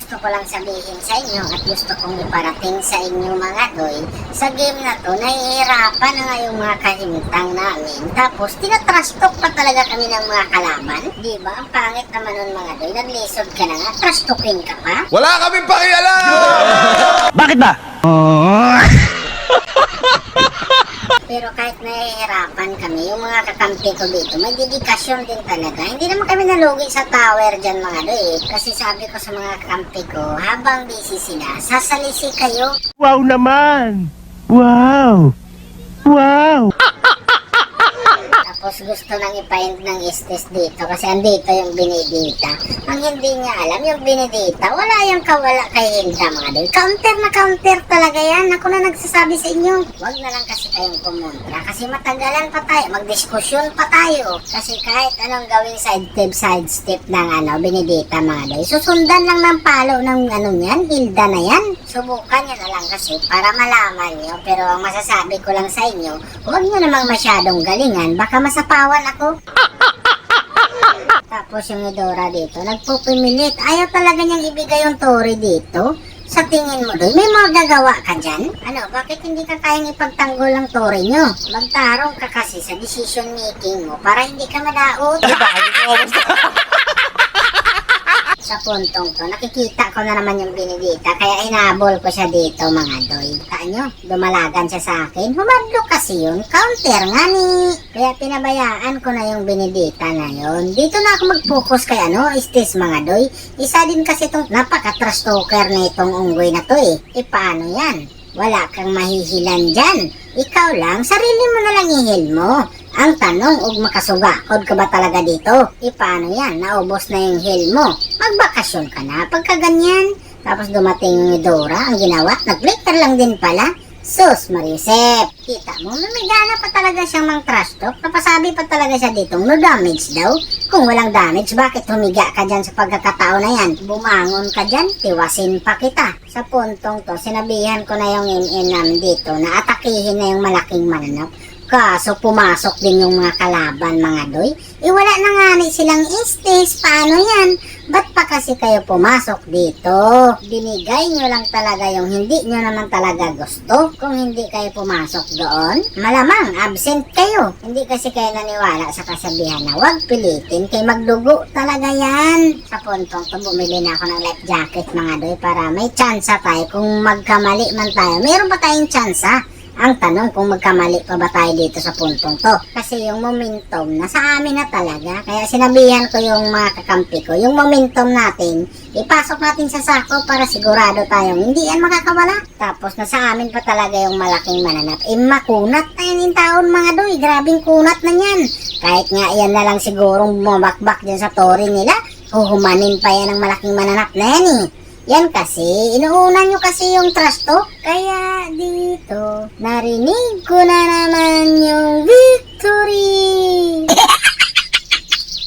Gusto ko lang sabihin sa inyo at gusto kong iparating sa inyo mga doy. Sa game na to, nahihirapan na nga yung mga kahimtang namin. Tapos, tinatrash talk pa talaga kami ng mga kalaban. Di ba? Ang pangit naman nun mga doy. Naglisod ka na nga, trash talking ka pa. Wala kaming pakialam! Bakit ba? Pero kahit nahihirapan kami, yung mga kakampi ko dito, may dedikasyon din talaga. Hindi naman kami nalugi sa tower dyan mga doy. Kasi sabi ko sa mga kakampi ko, habang busy sila, sasalisi kayo. Wow naman! Wow! Wow! Tapos gusto nang ipaint ng istis dito kasi andito yung binidita. Ang hindi niya alam, yung binidita, wala yung kawala kay Hilda mga doy. Counter na counter talaga yan. Ako na nagsasabi sa inyo. Huwag na lang kasi kayong pumunta kasi matagalan pa tayo, magdiskusyon pa tayo. Kasi kahit anong gawing sidestep ng binidita mga doy, susundan lang ng palo ng yan, Hilda na yan. Subukan nyo na lang kasi para malaman nyo. Pero ang masasabi ko lang sa inyo, huwag nyo namang masyadong galingan. Baka masapawan ako. Tapos yung Edora dito, nagpupimilit. Ayaw talaga niyang ibigay yung Tori dito. Sa tingin mo doon, may mga gagawa ka dyan? Bakit hindi ka kayang ipagtanggol ang Tori nyo? Magtarong ka kasi sa decision making mo para hindi ka madaot. Sa puntong to, nakikita ko na naman yung binidita, kaya hinabol ko siya dito mga doy. Kita nyo, dumalagan siya sa akin. Humadlo kasi yun, counter nga ni. Kaya pinabayaan ko na yung binidita na yun. Dito na ako mag-focus kay istis mga doy. Isa din kasi itong napaka-trash talker na itong unggoy na to eh. Paano yan? Wala kang mahihilan dyan. Ikaw lang, sarili mo na lang ihil mo. Ang tanong, makasugakod ka ba talaga dito? Paano yan? Naubos na yung heal mo. Magbakasyon ka na pagka ganyan. Tapos dumating yung Edora, ang ginawa, nag-flicker lang din pala. Sus, Marisep. Kita mo, may gana pa talaga siyang mang trash talk. Napasabi pa talaga siya ditong no damage daw. Kung walang damage, bakit humiga ka dyan sa pagkakataon na yan? Bumangon ka dyan, tiwasin pa kita. Sa puntong to, sinabihan ko na yung MN namin dito na atakihin na yung malaking mananap. Kaso pumasok din yung mga kalaban mga doy. Wala na nga ni silang istis. Paano yan? Ba't pa kasi kayo pumasok dito? Binigay nyo lang talaga yung hindi nyo naman talaga gusto. Kung hindi kayo pumasok doon, malamang absent kayo. Hindi kasi kayo naniwala sa kasabihan na huwag pilitin kay magdugo talaga yan. Sa puntong to, bumili na ako ng life jacket mga doy para may tsansa tayo. Kung magkamali man tayo, meron pa tayong tsansa. Ang tanong kung magkamali pa ba tayo dito sa puntong to. Kasi yung momentum nasa amin na talaga. Kaya sinabihan ko yung mga kakampi ko, yung momentum natin, ipasok natin sa sako para sigurado tayong hindi yan makakawala. Tapos nasa amin pa talaga yung malaking mananap. Makunat na yan yung taon mga doy. Grabing kunat na yan. Kahit nga yan na lang sigurong bumabakbak dyan sa tori nila, huhumanin pa yan ng malaking mananap na yan eh. Yan kasi, inuuna nyo kasi yung trash talk. Kaya dito, narinig ko na naman